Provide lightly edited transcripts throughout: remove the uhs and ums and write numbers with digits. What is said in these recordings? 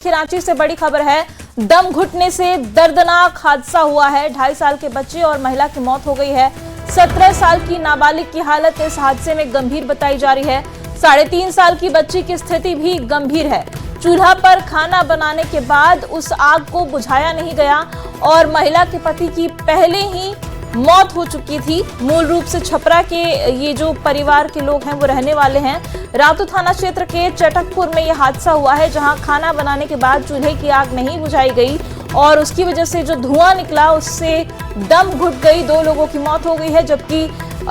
रांची से बड़ी खबर है। दम घुटने से दर्दनाक हादसा हुआ है। 2.5 साल के बच्चे और महिला की मौत हो गई है। 17 साल की नाबालिग की हालत इस हादसे में गंभीर बताई जा रही है। 3.5 साल की बच्ची की स्थिति भी गंभीर है। चूल्हा पर खाना बनाने के बाद उस आग को बुझाया नहीं गया और महिला के पति की पहले ही मौत हो चुकी थी। मूल रूप से छपरा के ये जो परिवार के लोग हैं वो रहने वाले हैं। रातू थाना क्षेत्र के चटकपुर में यह हादसा हुआ है, जहां खाना बनाने के बाद चूल्हे की आग नहीं बुझाई गई और उसकी वजह से जो धुआं निकला उससे दम घुट गई। 2 लोगों की मौत हो गई है, जबकि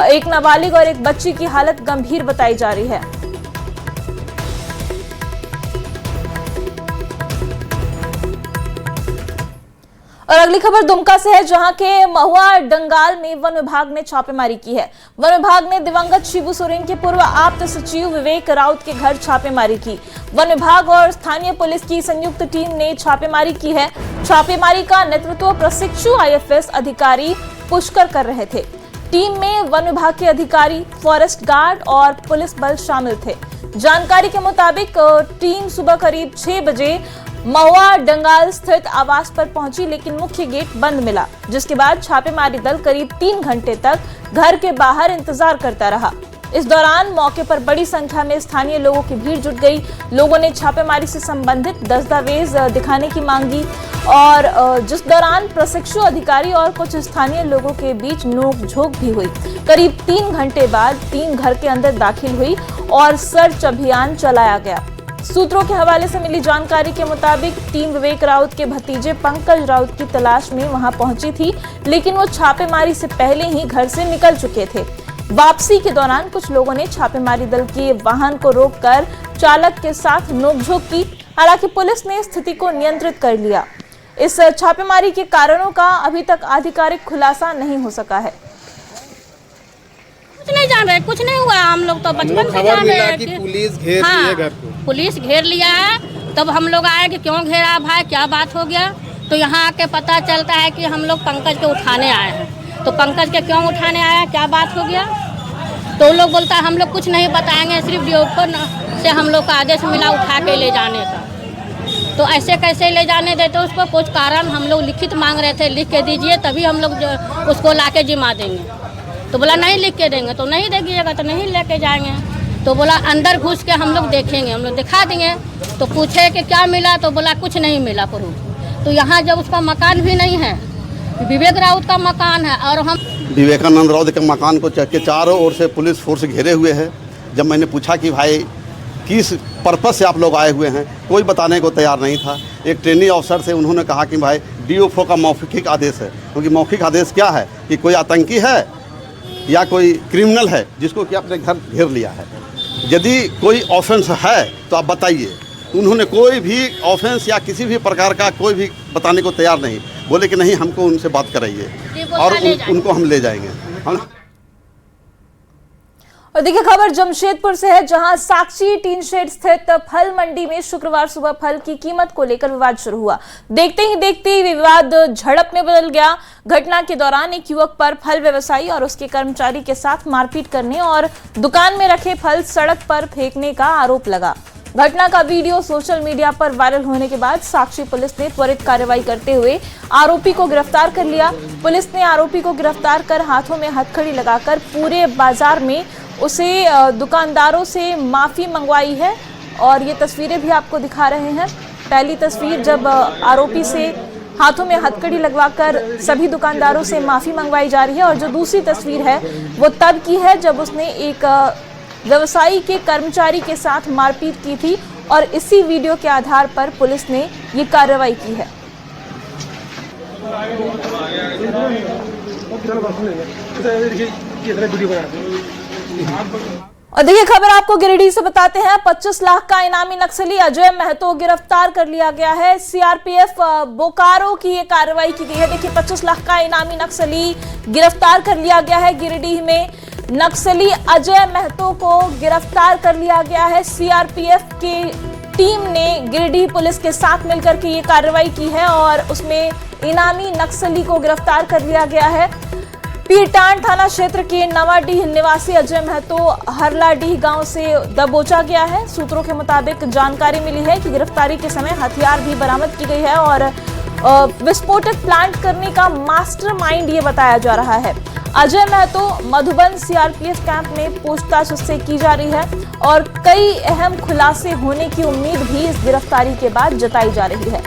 एक नाबालिग और एक बच्ची की हालत गंभीर बताई जा रही है। और अगली खबर दुमका से है, जहां के महुआ डंगाल में वन विभाग ने छापेमारी की है। वन विभाग ने दिवंगत शिबू सोरेन के पूर्व आप्त सचिव विवेक राउत के घर छापेमारी की। वन विभाग और स्थानीय पुलिस की संयुक्त टीम ने छापेमारी की है। छापेमारी का नेतृत्व प्रशिक्षु IFS अधिकारी पुष्कर कर रहे थे। टीम में वन विभाग के अधिकारी, फॉरेस्ट गार्ड और पुलिस बल शामिल थे। जानकारी के मुताबिक टीम सुबह करीब 6 बजे महुआ डंगाल स्थित आवास पर पहुंची, लेकिन मुख्य गेट बंद मिला, जिसके बाद छापेमारी दल करीब 3 घंटे तक घर के बाहर इंतजार करता रहा। इस दौरान मौके पर बड़ी संख्या में स्थानीय लोगों की भीड़ जुट गई। लोगों ने छापेमारी से संबंधित दस्तावेज दिखाने की मांगी और जिस दौरान प्रशिक्षु अधिकारी और कुछ स्थानीय लोगों के बीच नोक-झोंक भी हुई। करीब 3 घंटे बाद टीम घर के अंदर दाखिल हुई और सर्च अभियान चलाया गया। सूत्रों के हवाले से मिली जानकारी के मुताबिक टीम विवेक राउत के भतीजे पंकज राउत की तलाश में वहां पहुंची थी, लेकिन वो छापेमारी से पहले ही घर से निकल चुके थे। वापसी के दौरान कुछ लोगों ने छापेमारी दल के वाहन को रोककर चालक के साथ नोकझोंक की। हालांकि पुलिस ने स्थिति को नियंत्रित कर लिया। इस छापेमारी के कारणों का अभी तक आधिकारिक खुलासा नहीं हो सका है। कुछ नहीं जान रहे, कुछ नहीं हुआ। हम लोग तो बचपन से जान रहे हैं कि पुलिस घेर हाँ, लिया घर को। पुलिस घेर लिया है। तब हम लोग आए कि क्यों घेरा भाई, क्या बात हो गया। तो यहाँ आके पता चलता है कि हम लोग पंकज के उठाने आए हैं। तो पंकज के क्यों उठाने आए, क्या बात हो गया। तो लोग बोलता है हम लोग कुछ नहीं बताएंगे, सिर्फ DO से हम लोग का आदेश मिला उठा के ले जाने का। तो ऐसे कैसे ले जाने देते, उसको कुछ कारण हम लोग लिखित मांग रहे थे, लिख के दीजिए तभी हम लोग उसको ला के जिमा देंगे। तो बोला नहीं लिख के देंगे, तो नहीं दीजिएगा तो नहीं लेके जाएंगे। तो बोला अंदर घुस के हम लोग देखेंगे, हम लोग दिखा देंगे। तो पूछे कि क्या मिला, तो बोला कुछ नहीं मिला प्रूफ। तो यहाँ जब उसका मकान भी नहीं है, विवेक राउत का मकान है और हम विवेकानंद राउत के मकान को के चारों ओर से पुलिस फोर्स घेरे हुए है। जब मैंने पूछा कि भाई किस पर्पस से आप लोग आए हुए हैं, कोई बताने को तैयार नहीं था। एक ट्रेनिंग अफसर से उन्होंने कहा कि भाई DO का मौखिक आदेश है, क्योंकि मौखिक आदेश क्या है कि कोई आतंकी है या कोई क्रिमिनल है जिसको कि अपने घर घेर लिया है। यदि कोई ऑफेंस है तो आप बताइए। उन्होंने कोई भी ऑफेंस या किसी भी प्रकार का कोई भी बताने को तैयार नहीं। बोले कि नहीं, हमको उनसे बात कराइए और उनको हम ले जाएंगे। और देखिए खबर जमशेदपुर से है, जहां साक्षी टीन शेड स्थित फल मंडी में शुक्रवार सुबह फल की कीमत को लेकर विवाद शुरू हुआ। देखते ही देखते विवाद झड़प में बदल गया। घटना के दौरान एक युवक पर फल व्यवसायी और उसके कर्मचारी के साथ मारपीट करने और दुकान में रखे फल सड़क पर फेंकने का आरोप लगा। घटना का वीडियो सोशल मीडिया पर वायरल होने के बाद साक्षी पुलिस ने त्वरित कार्रवाई करते हुए आरोपी को गिरफ्तार कर लिया। पुलिस ने आरोपी को गिरफ्तार कर हाथों में हथकड़ी लगाकर पूरे बाजार में उसे दुकानदारों से माफी मंगवाई है और ये तस्वीरें भी आपको दिखा रहे हैं। पहली तस्वीर जब आरोपी से हाथों में हथकड़ी लगवाकर सभी दुकानदारों से माफी मंगवाई जा रही है, और जो दूसरी तस्वीर है वो तब की है जब उसने एक व्यवसायी के कर्मचारी के साथ मारपीट की थी और इसी वीडियो के आधार पर पुलिस ने ये कार्रवाई की है। और देखिए खबर आपको गिरिडीह से बताते हैं। 25 लाख का इनामी नक्सली अजय महतो गिरफ्तार कर लिया गया है। CRPF बोकारो की ये कार्रवाई की गई है। देखिए 25 लाख का इनामी नक्सली गिरफ्तार कर लिया गया है। गिरिडीह में नक्सली अजय महतो को गिरफ्तार कर लिया गया है। CRPF की टीम ने गिरिडीह पुलिस के साथ मिलकर के ये कार्रवाई की है और उसमें इनामी नक्सली को गिरफ्तार कर लिया गया है। पीरटांड थाना क्षेत्र के नवाडीह निवासी अजय महतो हरलाडीह गांव से दबोचा गया है। सूत्रों के मुताबिक जानकारी मिली है कि गिरफ्तारी के समय हथियार भी बरामद की गई है और विस्फोटक प्लांट करने का मास्टरमाइंड ये बताया जा रहा है। अजय महतो मधुबन सीआरपीएफ कैंप में पूछताछ उससे की जा रही है और कई अहम खुलासे होने की उम्मीद भी इस गिरफ्तारी के बाद जताई जा रही है।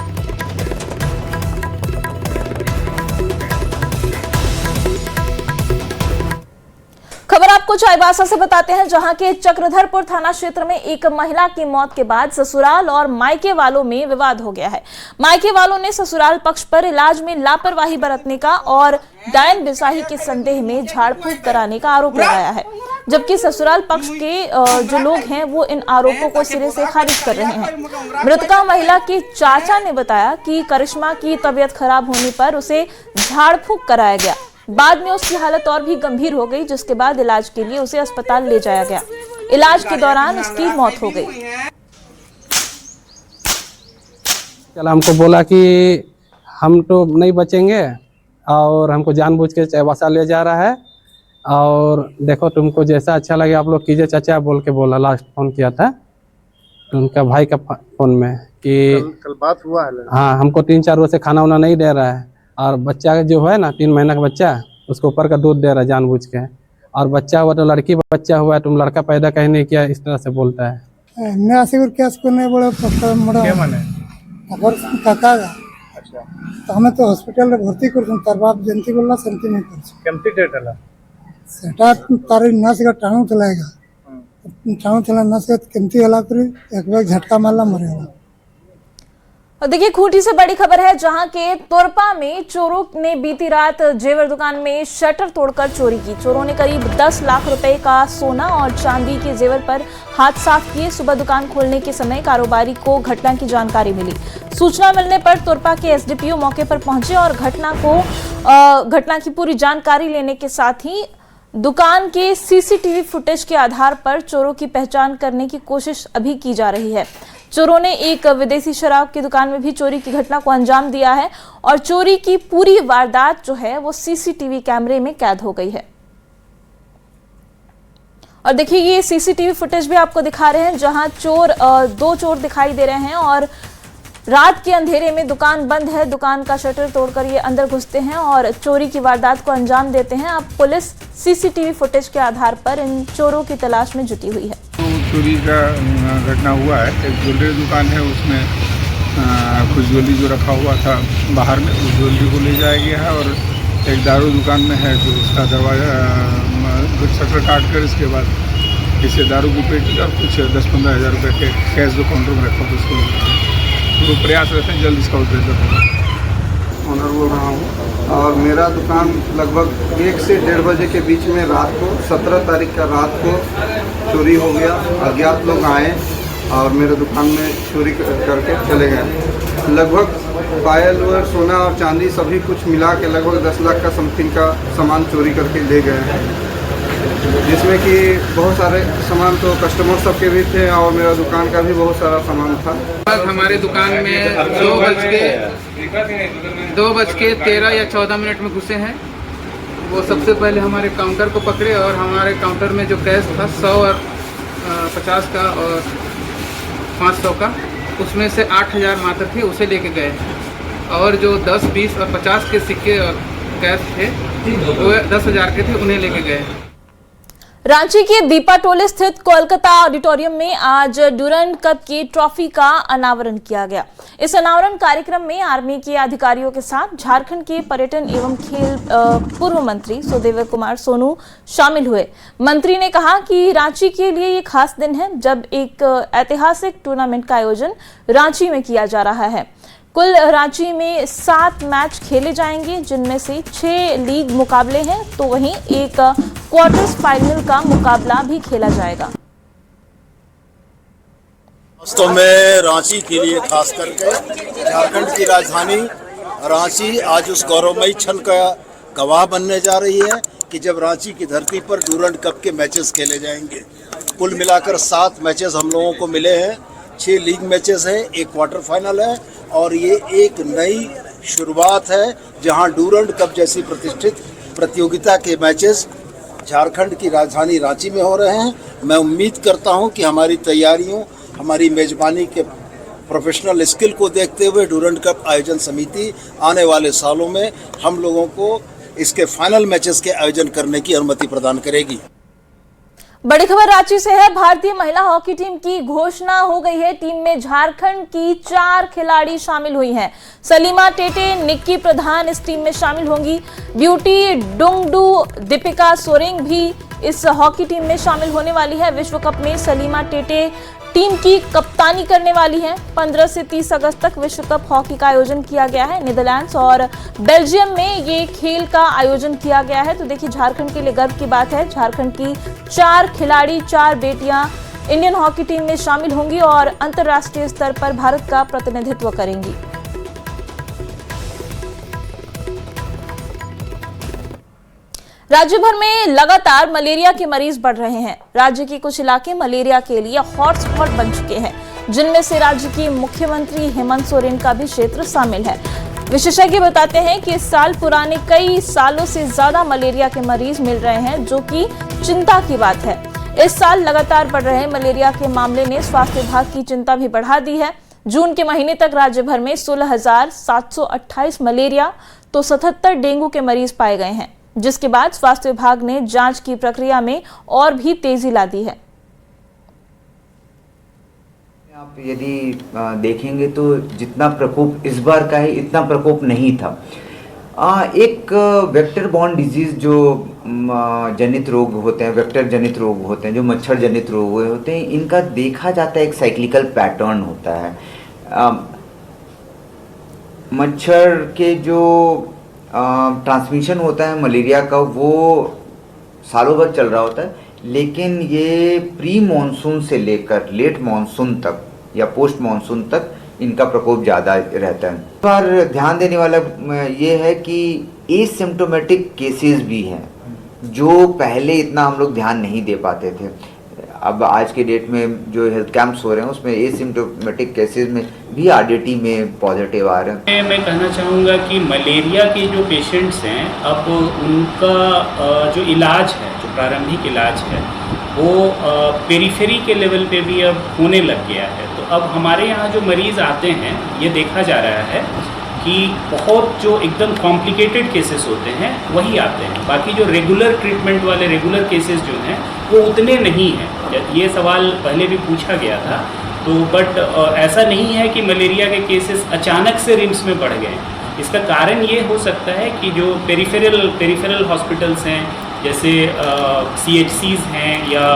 खबर आपको चाईबासा से बताते हैं, जहां के चक्रधरपुर थाना क्षेत्र में एक महिला की मौत के बाद ससुराल और मायके वालों में विवाद हो गया है। मायके वालों ने ससुराल पक्ष पर इलाज में लापरवाही बरतने का और डायन बिसाही के संदेह में झाड़ फूंक कराने का आरोप लगाया है, जबकि ससुराल पक्ष के जो लोग हैं वो इन आरोपों को सिरे से खारिज कर रहे हैं। मृतका महिला के चाचा ने बताया कि करिश्मा की तबीयत खराब होने पर उसे झाड़ फूंक कराया गया। बाद में उसकी हालत और भी गंभीर हो गई, जिसके बाद इलाज के लिए उसे अस्पताल ले जाया गया। इलाज के दौरान उसकी मौत हो गई। कल हमको बोला कि हम तो नहीं बचेंगे और हमको जानबूझ के चाईबासा ले जा रहा है और देखो तुमको जैसा अच्छा लगे आप लोग कीजिए चाचा बोल के बोला। लास्ट फोन किया था तो उनका भाई का फोन में कि कल बात हुआ है। हाँ, हमको 3-4 रोज से खाना वाना नहीं दे रहा है और बच्चा जो है ना 3 महीना का बच्चा उसको ऊपर का दूध दे रहा है जानबूझ के, और बच्चा हुआ तो लड़की बच्चा हुआ है, तुम लड़का पैदा कहीं नहीं किया, इस तरह से बोलता है। तो हमें तो हॉस्पिटल भर्ती कर तार बाप जंती बोलला सेंती नहीं कर केमती डेट हला सेटा तारी नस का टाणू चलाएगा टाणू चला नस के केमती हला करी एक बार झटका मारला मरेगा। और देखिए खूंटी से बड़ी खबर है, जहां के तोरपा में चोरों ने बीती रात जेवर दुकान में शटर तोड़कर चोरी की। चोरों ने करीब 10 लाख रुपए का सोना और चांदी के जेवर पर हाथ साफ किए। सुबह दुकान खोलने के समय कारोबारी को घटना की जानकारी मिली। सूचना मिलने पर तोरपा के एसडीपीओ मौके पर पहुंचे और घटना की पूरी जानकारी लेने के साथ ही दुकान के सीसीटीवी फुटेज के आधार पर चोरों की पहचान करने की कोशिश अभी की जा रही है। चोरों ने एक विदेशी शराब की दुकान में भी चोरी की घटना को अंजाम दिया है और चोरी की पूरी वारदात जो है वो सीसीटीवी कैमरे में कैद हो गई है। और देखिए ये सीसीटीवी फुटेज भी आपको दिखा रहे हैं, जहां दो चोर दिखाई दे रहे हैं और रात के अंधेरे में दुकान बंद है, दुकान का शटर तोड़कर ये अंदर घुसते हैं और चोरी की वारदात को अंजाम देते हैं। अब पुलिस सीसीटीवी फुटेज के आधार पर इन चोरों की तलाश में जुटी हुई है। तो चोरी का घटना हुआ है, एक ज्वेलरी दुकान है, उसमें कुछ ज्वेलरी जो रखा हुआ था बाहर में उस ज्वेलरी को ले जाया गया है, और एक दारू दुकान में है जो उसका दरवाजा शटर काट कर इसके बाद इसे दारू की पेटी और कुछ 10-15 हज़ार रुपये के कैश जो काउंटर में रखा था उसको तो प्रयास रहते हैं जल्द इसका उद्घाटन होगा। ऑनर बोल रहा हूँ और मेरा दुकान लगभग 1 से 1:30 बजे के बीच में रात को 17 तारीख का रात को चोरी हो गया। अज्ञात लोग आए और मेरे दुकान में चोरी करके चले गए। लगभग पायल व सोना और चांदी सभी कुछ मिला के लगभग 10 लाख का समथिंग का सामान चोरी करके ले गए हैं, जिसमें कि बहुत सारे सामान तो कस्टमर सबके भी थे और मेरा दुकान का भी बहुत सारा सामान था। हमारे दुकान में 2:13 या 14 मिनट में घुसे हैं। वो सबसे पहले हमारे काउंटर को पकड़े और हमारे काउंटर में जो कैश था 100 और 50 का और 500 का, उसमें से 8,000 मात्र थे, उसे लेके गए। और जो 10, 20 और 50 के सिक्के और कैश थे वो 10,000 के थे, उन्हें लेके गए। रांची के दीपाटोले स्थित कोलकाता ऑडिटोरियम में आज ड्यूरंड कप की ट्रॉफी का अनावरण किया गया। इस अनावरण कार्यक्रम में आर्मी के अधिकारियों के साथ झारखंड के पर्यटन एवं खेल पूर्व मंत्री सुदेव कुमार सोनू शामिल हुए। मंत्री ने कहा कि रांची के लिए ये खास दिन है जब एक ऐतिहासिक टूर्नामेंट का आयोजन रांची में किया जा रहा है। कुल रांची में 7 मैच खेले जाएंगे, जिनमें से 6 लीग मुकाबले हैं, तो वहीं एक क्वार्टर्स फाइनल का मुकाबला भी खेला जाएगा। वास्तव में रांची के लिए खास करके झारखंड की राजधानी रांची आज उस गौरवमयी क्षण का गवाह बनने जा रही है कि जब रांची की धरती पर ड्यूरंड कप के मैचेस खेले जाएंगे। कुल मिलाकर 7 मैचेस हम लोगों को मिले हैं, 6 लीग मैचेस हैं, एक क्वार्टर फाइनल है, और ये एक नई शुरुआत है जहां ड्यूरंड कप जैसी प्रतिष्ठित प्रतियोगिता के मैचेस झारखंड की राजधानी रांची में हो रहे हैं। मैं उम्मीद करता हूं कि हमारी तैयारियों, हमारी मेजबानी के प्रोफेशनल स्किल को देखते हुए डूरंड कप आयोजन समिति आने वाले सालों में हम लोगों को इसके फाइनल मैचेस के आयोजन करने की अनुमति प्रदान करेगी। बड़ी खबर रांची से है। भारतीय महिला हॉकी टीम की घोषणा हो गई है। टीम में झारखंड की 4 खिलाड़ी शामिल हुई हैं। सलीमा टेटे, निक्की प्रधान इस टीम में शामिल होंगी। ब्यूटी डुंगडू, दीपिका सोरेंग भी इस हॉकी टीम में शामिल होने वाली है। विश्व कप में सलीमा टेटे टीम की कप्तानी करने वाली हैं। 15 से 30 अगस्त तक विश्व कप हॉकी का आयोजन किया गया है। नीदरलैंड्स और बेल्जियम में ये खेल का आयोजन किया गया है। तो देखिए, झारखंड के लिए गर्व की बात है। झारखंड की 4 खिलाड़ी, 4 बेटियां इंडियन हॉकी टीम में शामिल होंगी और अंतर्राष्ट्रीय स्तर पर भारत का प्रतिनिधित्व करेंगी। राज्य भर में लगातार मलेरिया के मरीज बढ़ रहे हैं। राज्य के कुछ इलाके मलेरिया के लिए हॉटस्पॉट बन चुके हैं, जिनमें से राज्य के मुख्यमंत्री हेमंत सोरेन का भी क्षेत्र शामिल है। विशेषज्ञ बताते हैं कि इस साल पुराने कई सालों से ज्यादा मलेरिया के मरीज मिल रहे हैं, जो कि चिंता की बात है। इस साल लगातार बढ़ रहे मलेरिया के मामले ने स्वास्थ्य विभाग की चिंता भी बढ़ा दी है। जून के महीने तक राज्य भर में 16,728 मलेरिया तो 77 डेंगू के मरीज पाए गए हैं, जिसके बाद स्वास्थ्य विभाग ने जांच की प्रक्रिया में और भी तेजी ला दी है। आप यदि देखेंगे तो जितना प्रकोप इस बार का है, इतना प्रकोप नहीं था। एक वेक्टर बॉर्न डिजीज जो जनित रोग होते हैं, वेक्टर जनित रोग होते हैं, जो मच्छर जनित रोग होते हैं, इनका देखा जाता है एक साइक्लिकल पैटर्न होता है। मच्छर के जो ट्रांसमिशन होता है मलेरिया का, वो सालों भर चल रहा होता है, लेकिन ये प्री मॉनसून से लेकर लेट मॉनसून तक या पोस्ट मॉनसून तक इनका प्रकोप ज़्यादा रहता है। इस बार ध्यान देने वाला ये है कि एसिम्प्टोमेटिक केसेस भी हैं, जो पहले इतना हम लोग ध्यान नहीं दे पाते थे। अब आज के डेट में जो हेल्थ कैंप्स हो रहे हैं, उसमें एसिम्प्टोमेटिक केसेस में भी आरडीटी में पॉजिटिव आ रहे हैं। मैं कहना चाहूँगा कि मलेरिया के जो पेशेंट्स हैं, अब उनका जो इलाज है, जो प्रारंभिक इलाज है, वो पेरिफेरी के लेवल पे भी अब होने लग गया है। तो अब हमारे यहाँ जो मरीज़ आते हैं, ये देखा जा रहा है कि बहुत जो एकदम कॉम्प्लिकेटेड केसेस होते हैं वही आते हैं। बाकी जो रेगुलर ट्रीटमेंट वाले रेगुलर केसेस जो हैं वो उतने नहीं हैं। ये सवाल पहले भी पूछा गया था, तो बट ऐसा नहीं है कि मलेरिया के केसेस अचानक से रिम्स में बढ़ गए। इसका कारण ये हो सकता है कि जो पेरिफेरल हॉस्पिटल्स हैं, जैसे CHCs हैं, या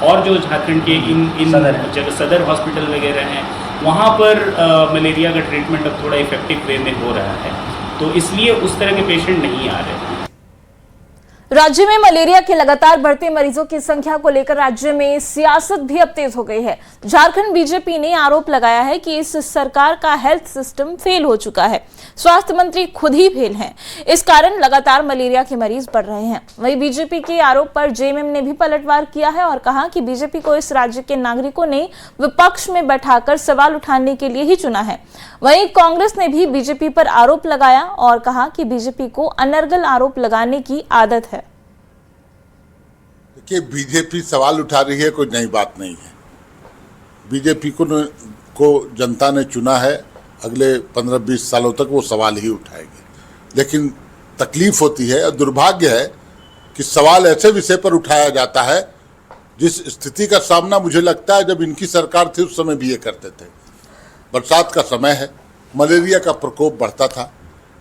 और जो झारखंड के इन जगह सदर हॉस्पिटल वगैरह हैं, वहाँ पर मलेरिया का ट्रीटमेंट अब थोड़ा इफेक्टिव वे में हो रहा है, तो इसलिए उस तरह के पेशेंट नहीं आ रहे। राज्य में मलेरिया के लगातार बढ़ते मरीजों की संख्या को लेकर राज्य में सियासत भी अब तेज हो गई है। झारखंड बीजेपी ने आरोप लगाया है कि इस सरकार का हेल्थ सिस्टम फेल हो चुका है। स्वास्थ्य मंत्री खुद ही फेल हैं। इस कारण लगातार मलेरिया के मरीज बढ़ रहे हैं। वहीं बीजेपी के आरोप पर जेएमएम ने भी पलटवार किया है और कहा कि बीजेपी को इस राज्य के नागरिकों ने विपक्ष में बैठाकर सवाल उठाने के लिए ही चुना है। वहीं कांग्रेस ने भी बीजेपी पर आरोप लगाया और कहा कि बीजेपी को अनर्गल आरोप लगाने की आदत है। देखिए, बीजेपी सवाल उठा रही है, कोई नई बात नहीं है। बीजेपी को जनता ने चुना है, अगले 15-20 सालों तक वो सवाल ही उठाएगी। लेकिन तकलीफ होती है और दुर्भाग्य है कि सवाल ऐसे विषय पर उठाया जाता है जिस स्थिति का सामना मुझे लगता है जब इनकी सरकार थी उस समय भी ये करते थे। बरसात का समय है, मलेरिया का प्रकोप बढ़ता था।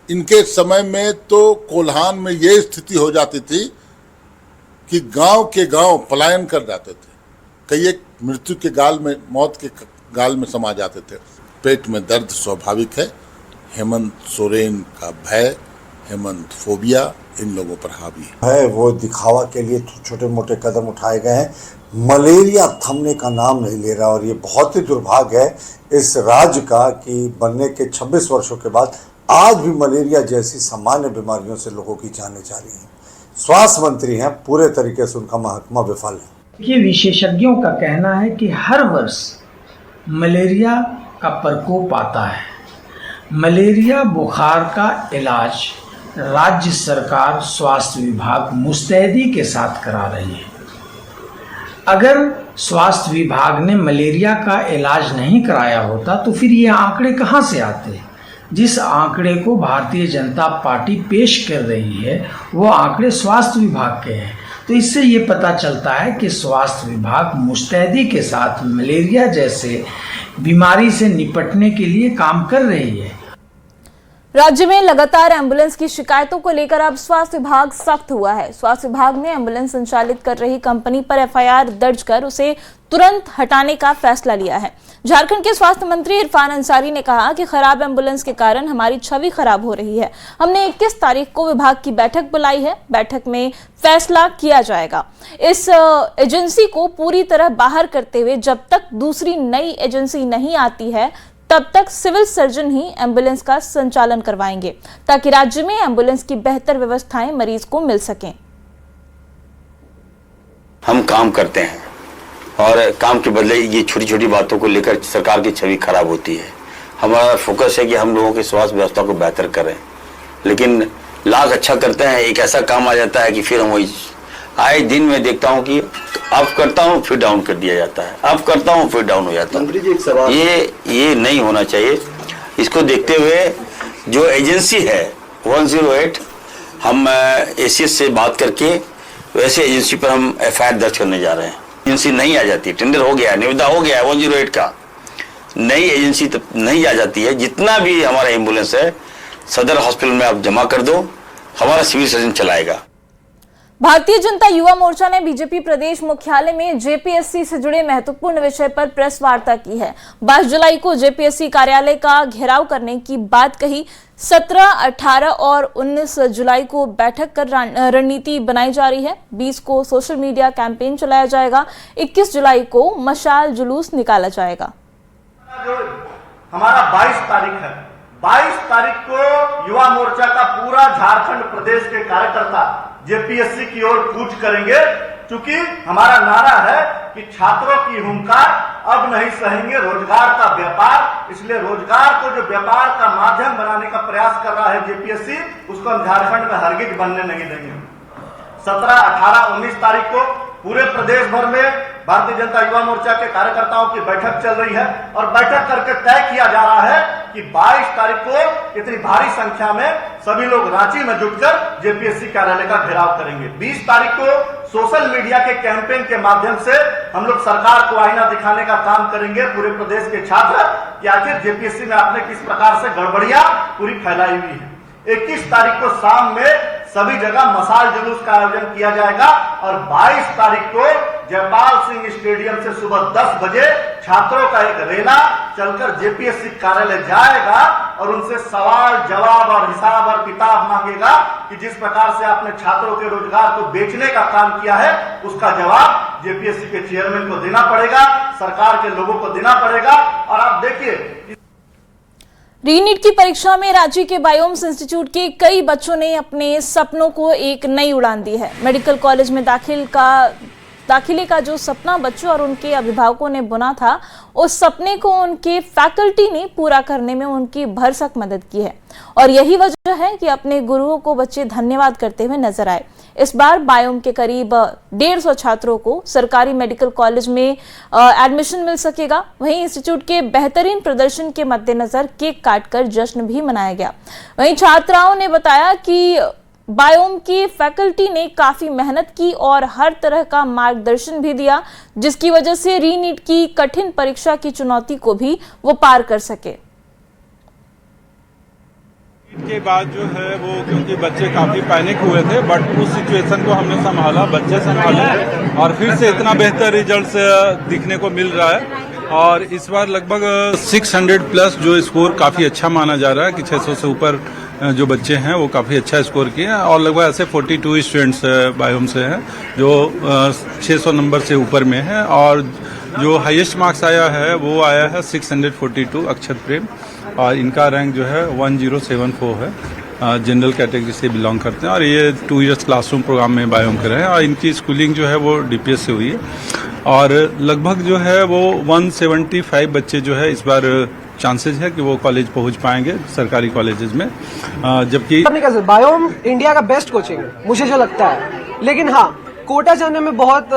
इनके समय में तो कोल्हान में ये स्थिति हो जाती थी कि गांव के गांव पलायन कर जाते थे। कई एक मृत्यु के गाल में, मौत के गाल में समा जाते थे। पेट में दर्द स्वाभाविक है। हेमंत सोरेन का भय, हेमंत फोबिया इन लोगों पर हावी है। वो दिखावा के लिए छोटे मोटे कदम उठाए गए हैं। मलेरिया थमने का नाम नहीं ले रहा और ये बहुत ही दुर्भाग्य है इस राज्य का कि बनने के 26 वर्षों के बाद आज भी मलेरिया जैसी सामान्य बीमारियों से लोगों की जानें जा रही हैं। स्वास्थ्य मंत्री हैं, पूरे तरीके से उनका महकमा विफल है। ये विशेषज्ञों का कहना है कि हर वर्ष मलेरिया का प्रकोप आता है। मलेरिया बुखार का इलाज राज्य सरकार स्वास्थ्य विभाग मुस्तैदी के साथ करा रही है। अगर स्वास्थ्य विभाग ने मलेरिया का इलाज नहीं कराया होता तो फिर ये आंकड़े कहाँ से आते? जिस आंकड़े को भारतीय जनता पार्टी पेश कर रही है वो आंकड़े स्वास्थ्य विभाग के हैं। तो इससे ये पता चलता है कि स्वास्थ्य विभाग मुस्तैदी के साथ मलेरिया जैसे बीमारी से निपटने के लिए काम कर रही है। राज्य में लगातार एम्बुलेंस की शिकायतों को लेकर अब स्वास्थ्य विभाग सख्त हुआ है। स्वास्थ्य विभाग ने एम्बुलेंस संचालित कर रही कंपनी पर एफआईआर दर्ज कर उसे तुरंत हटाने का फैसला लिया है। झारखंड के स्वास्थ्य मंत्री इरफान अंसारी ने कहा कि खराब एम्बुलेंस के कारण हमारी छवि खराब हो रही है। हमने 21 तारीख को विभाग की बैठक बुलाई है। बैठक में फैसला किया जाएगा। इस एजेंसी को पूरी तरह बाहर करते हुए जब तक दूसरी नई एजेंसी नहीं आती है तब तक सिविल सर्जन ही एम्बुलेंस का संचालन करवाएंगे ताकि राज्य में एम्बुलेंस की बेहतर व्यवस्थाएं मरीज को मिल सकें। हम काम करते हैं और काम के बदले ये छोटी छोटी बातों को लेकर सरकार की छवि खराब होती है। हमारा फोकस है कि हम लोगों की स्वास्थ्य व्यवस्था को बेहतर करें, लेकिन लाख अच्छा करते हैं, एक ऐसा काम आ जाता है कि फिर हम वही आए दिन में देखता हूं कि अब करता हूं फिर डाउन कर दिया जाता है, अब करता हूं फिर डाउन हो जाता है। ये नहीं होना चाहिए। इसको देखते हुए जो एजेंसी है 108, हम एसीएस से बात करके वैसे एजेंसी पर हम एफआईआर दर्ज करने जा रहे हैं। एजेंसी नहीं आ जाती, टेंडर हो गया, निविदा हो गया 108 का, नई एजेंसी तब नहीं आ जाती है। जितना भी हमारा एम्बुलेंस है सदर हॉस्पिटल में आप जमा कर दो, हमारा सिविल सर्जन चलाएगा। भारतीय जनता युवा मोर्चा ने बीजेपी प्रदेश मुख्यालय में जेपीएससी से जुड़े महत्वपूर्ण विषय पर प्रेस वार्ता की है। 22 जुलाई को जेपीएससी कार्यालय का घेराव करने की बात कही। 17, 18 और 19 जुलाई को बैठक कर रणनीति बनाई जा रही है। 20 को सोशल मीडिया कैंपेन चलाया जाएगा। 21 जुलाई को मशाल जुलूस निकाला जाएगा। हमारा 22 तारीख है। 22 तारीख को युवा मोर्चा का पूरा झारखंड प्रदेश के कार्यकर्ता जेपीएससी की ओर कूच करेंगे, क्योंकि हमारा नारा है कि छात्रों की हुंकार अब नहीं सहेंगे रोजगार का व्यापार। इसलिए रोजगार को जो व्यापार का माध्यम बनाने का प्रयास कर रहा है जेपीएससी, उसको हम झारखंड में हरगिज बनने नहीं देंगे। 17, 18, 19 तारीख को पूरे प्रदेश भर में भारतीय जनता युवा मोर्चा के कार्यकर्ताओं की बैठक चल रही है और बैठक करके तय किया जा रहा है कि 22 तारीख को इतनी भारी संख्या में सभी लोग रांची में जुटकर जेपीएससी कार्यालय का घेराव करेंगे। 20 तारीख को सोशल मीडिया के कैंपेन के माध्यम से हम लोग सरकार को आईना दिखाने का काम करेंगे, पूरे प्रदेश के छात्र, कि आखिर जेपीएससी में आपने किस प्रकार से गड़बड़ियां पूरी फैलाई हुई है। 21 तारीख को शाम में सभी जगह मशाल जुलूस का आयोजन किया जाएगा और 22 तारीख को जयपाल सिंह स्टेडियम से सुबह 10 बजे छात्रों का एक रैला चलकर जेपीएससी कार्यालय जाएगा और उनसे सवाल जवाब और हिसाब और किताब मांगेगा कि जिस प्रकार से आपने छात्रों के रोजगार को बेचने का काम किया है उसका जवाब जेपीएससी के चेयरमैन को देना पड़ेगा, सरकार के लोगों को देना पड़ेगा। और आप देखिए, रीनीट की परीक्षा में रांची के बायोम्स इंस्टीट्यूट के कई बच्चों ने अपने सपनों को एक नई उड़ान दी है। मेडिकल कॉलेज में दाखिले का जो सपना बच्चों और उनके अभिभावकों ने बुना था, उस सपने को उनके फैकल्टी ने पूरा करने में उनकी भरसक मदद की है और यही वजह है कि अपने गुरुओं को बच्चे धन्यवाद करते हुए नजर आए। इस बार बायोम के करीब 150 छात्रों को सरकारी मेडिकल कॉलेज में एडमिशन मिल सकेगा। वहीं इंस्टीट्यूट के बेहतरीन प्रदर्शन के मद्देनजर केक काटकर जश्न भी मनाया गया। वहीं छात्राओं ने बताया कि बायोम की फैकल्टी ने काफी मेहनत की और हर तरह का मार्गदर्शन भी दिया, जिसकी वजह से रीनीट की कठिन परीक्षा की चुनौती को भी वो पार कर सके। के बाद जो है वो, क्योंकि बच्चे काफी पैनिक हुए थे, बट उस सिचुएशन को हमने संभाला, बच्चे संभाले और फिर से इतना बेहतर रिजल्ट दिखने को मिल रहा है। और इस बार लगभग 600 प्लस जो स्कोर काफी अच्छा माना जा रहा है कि 600 से ऊपर जो बच्चे हैं वो काफी अच्छा स्कोर किए हैं और लगभग ऐसे 42 स्टूडेंट्स बायोम से हैं जो 600 नंबर से ऊपर में है। और जो हाईएस्ट मार्क्स आया है वो आया है 642 अक्षर प्रेम और इनका रैंक जो है 1074 है। जनरल कैटेगरी से बिलोंग करते हैं और ये 2 इयर्स क्लासरूम प्रोग्राम में बायोम कर रहे हैं और इनकी स्कूलिंग जो है वो डीपीएस से हुई है और लगभग जो है वो 175 बच्चे जो है इस बार चांसेस है कि वो कॉलेज पहुंच पाएंगे सरकारी कॉलेजेस में, जबकि बायोम इंडिया का बेस्ट कोचिंग है मुझे जो लगता है, लेकिन हाँ कोटा जाने में बहुत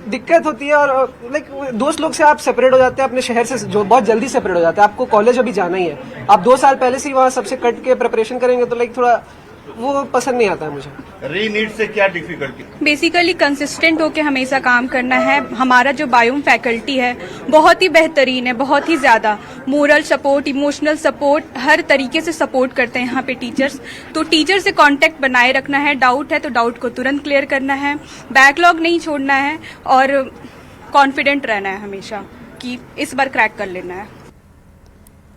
दिक्कत होती है और लाइक दोस्त लोग से आप सेपरेट हो जाते हैं अपने शहर से, जो बहुत जल्दी सेपरेट हो जाते हैं। आपको कॉलेज अभी जाना ही है, आप 2 साल पहले से ही वहाँ सबसे कट के प्रिपरेशन करेंगे तो लाइक थोड़ा वो पसंद नहीं आता है मुझे। रीनीट से क्या डिफिकल्टी? बेसिकली कंसिस्टेंट होके हमेशा काम करना है। हमारा जो बायोम फैकल्टी है बहुत ही बेहतरीन है, बहुत ही ज़्यादा मोरल सपोर्ट, इमोशनल सपोर्ट, हर तरीके से सपोर्ट करते हैं यहाँ पे टीचर्स। तो टीचर से कांटेक्ट बनाए रखना है, डाउट है तो डाउट को तुरंत क्लियर करना है, बैकलॉग नहीं छोड़ना है और कॉन्फिडेंट रहना है हमेशा कि इस बार क्रैक कर लेना है।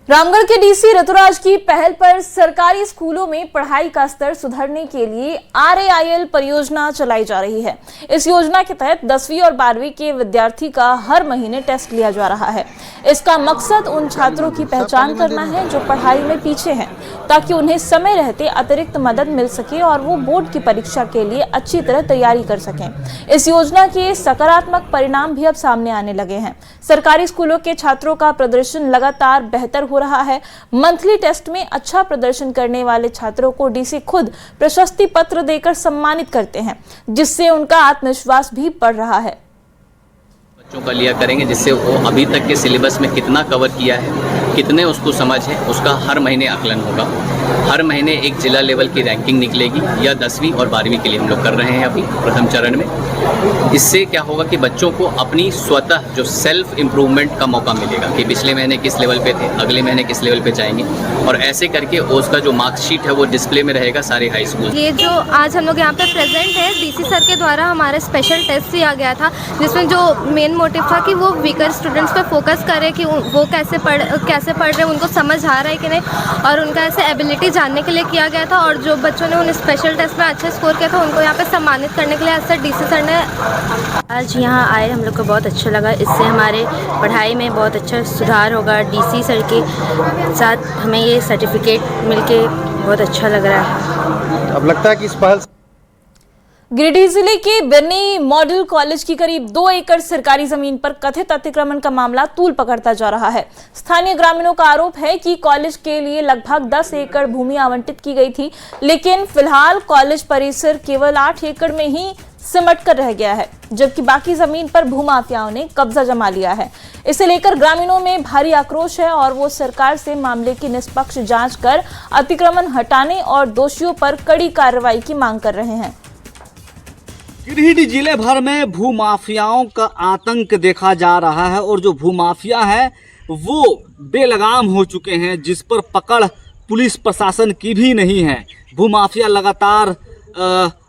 रामगढ़ के डीसी ऋतुराज की पहल पर सरकारी स्कूलों में पढ़ाई का स्तर सुधारने के लिए RAIL परियोजना चलाई जा रही है। इस योजना के तहत 10वीं और 12वीं के विद्यार्थी का हर महीने टेस्ट लिया जा रहा है। इसका मकसद उन छात्रों की पहचान करना है जो पढ़ाई में पीछे हैं, ताकि उन्हें समय रहते अतिरिक्त मदद मिल सके और वो बोर्ड की परीक्षा के लिए अच्छी तरह तैयारी कर सकें। इस योजना के सकारात्मक परिणाम भी अब सामने आने लगे हैं। सरकारी स्कूलों के छात्रों का प्रदर्शन लगातार बेहतर हो रहा है। मंथली टेस्ट में अच्छा प्रदर्शन करने वाले छात्रों को डीसी खुद प्रशस्ति पत्र देकर सम्मानित करते हैं, जिससे उनका आत्मविश्वास भी बढ़ रहा है। बच्चों का लिया करेंगे जिससे वो अभी तक के सिलेबस में कितना कवर किया है, कितने उसको समझ है, उसका हर महीने आकलन होगा। हर महीने एक जिला लेवल की रैंकिंग निकलेगी, या 10वीं और 12वीं के लिए हम लोग कर रहे हैं अभी प्रथम चरण में। इससे क्या होगा कि बच्चों को अपनी स्वतः जो सेल्फ इम्प्रूवमेंट का मौका मिलेगा कि पिछले महीने किस लेवल पे थे, अगले महीने किस लेवल पे जाएंगे, और ऐसे करके उसका जो मार्कशीट है वो डिस्प्ले में रहेगा सारे हाई स्कूल। ये जो आज हम लोग यहाँ पे प्रेजेंट है, डीसी सर के द्वारा हमारा स्पेशल टेस्ट लिया गया था, जिसमें जो मेन मोटिव था कि वो वीकर स्टूडेंट्स पे फोकस करें कि वो कैसे पढ़ रहे हैं, उनको समझ आ रहा है कि नहीं, और उनका ऐसे एबिलिटी जानने के लिए किया गया था। और जो बच्चों ने उन स्पेशल टेस्ट में अच्छा स्कोर किया था उनको यहाँ पे सम्मानित करने के लिए ऐसा डीसी सर ने आज यहाँ आए, हम लोग को बहुत अच्छा लगा। इससे हमारे पढ़ाई में बहुत अच्छा सुधार होगा। डीसी सर के साथ हमें ये सर्टिफिकेट मिलके बहुत अच्छा लग रहा है। अब लगता है कि इस पहल गिरिडीह जिले के बिरनी मॉडल कॉलेज की करीब 2 एकड़ सरकारी जमीन पर कथित अतिक्रमण का मामला तूल पकड़ता जा रहा है। स्थानीय ग्रामीणों का आरोप है कि कॉलेज के लिए लगभग 10 एकड़ भूमि आवंटित की गई थी, लेकिन फिलहाल कॉलेज परिसर केवल 8 एकड़ में ही सिमट कर रह गया है, जबकि बाकी जमीन पर भूमाफियाओं ने कब्जा जमा लिया है। इसे लेकर ग्रामीणों में भारी आक्रोश है और वो सरकार से मामले की निष्पक्ष जांच कर अतिक्रमण हटाने और दोषियों पर कड़ी कार्रवाई की मांग कर रहे हैं। गिरिडीह जिले भर में भूमाफियाओं का आतंक देखा जा रहा है और जो भूमाफिया है वो बेलगाम हो चुके हैं, जिस पर पकड़ पुलिस प्रशासन की भी नहीं है। भूमाफिया लगातार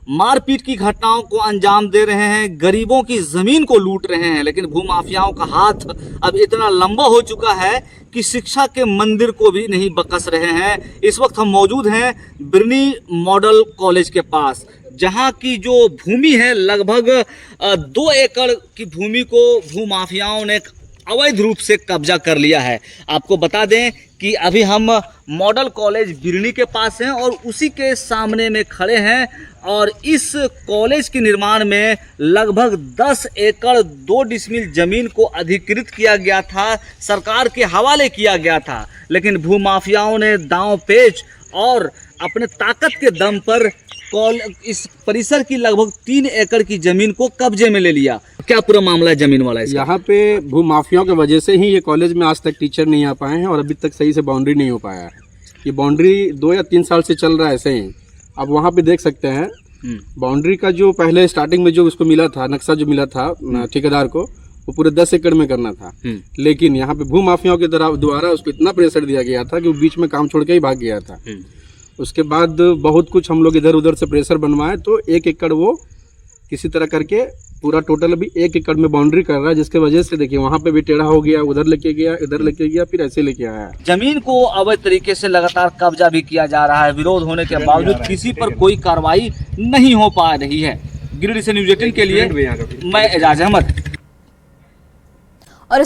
मारपीट की घटनाओं को अंजाम दे रहे हैं, गरीबों की ज़मीन को लूट रहे हैं, लेकिन भूमाफियाओं का हाथ अब इतना लंबा हो चुका है कि शिक्षा के मंदिर को भी नहीं बकस रहे हैं। इस वक्त हम मौजूद हैं बिरनी मॉडल कॉलेज के पास, जहां की जो भूमि है लगभग 2 एकड़ की भूमि को भूमाफियाओं ने अवैध रूप से कब्जा कर लिया है। आपको बता दें कि अभी हम मॉडल कॉलेज बिरनी के पास हैं और उसी के सामने में खड़े हैं, और इस कॉलेज के निर्माण में लगभग 10 एकड़ 2 डिसमिल जमीन को अधिकृत किया गया था, सरकार के हवाले किया गया था, लेकिन भूमाफियाओं ने दांव पेच और अपने ताकत के दम पर इस परिसर की लगभग 3 एकड़ की जमीन को कब्जे में ले लिया। क्या पूरा मामला है जमीन वाला? यहाँ पे भूमाफियाओं की वजह से ही ये कॉलेज में आज तक टीचर नहीं आ पाए हैं और अभी तक सही से बाउंड्री नहीं हो पाया है। ये बाउंड्री 2 या 3 साल से चल रहा है ऐसे ही। अब वहाँ पे देख सकते हैं बाउंड्री का जो पहले स्टार्टिंग में जो उसको मिला था, नक्शा जो मिला था ठेकेदार को, वो पूरे 10 एकड़ में करना था, लेकिन यहाँ पे भूमाफियाओं के द्वारा उसको इतना प्रेशर दिया गया था कि वो बीच में काम छोड़ के ही भाग गया था। उसके बाद बहुत कुछ हम लोग इधर उधर से प्रेशर बनवाए तो 1 एकड़ वो किसी तरह करके पूरा टोटल अभी 1 एकड़ में बाउंड्री कर रहा है, जिसके वजह से देखिए वहाँ पे भी टेढ़ा हो गया, उधर लेके गया, इधर लेके गया, फिर ऐसे लेके आया। जमीन को अवैध तरीके से लगातार कब्जा भी किया जा रहा है। विरोध होने के बावजूद किसी पर कोई कार्रवाई नहीं हो पा रही है। गिरिडीह से न्यूज़ 18 के लिए मैं एजाज अहमद। और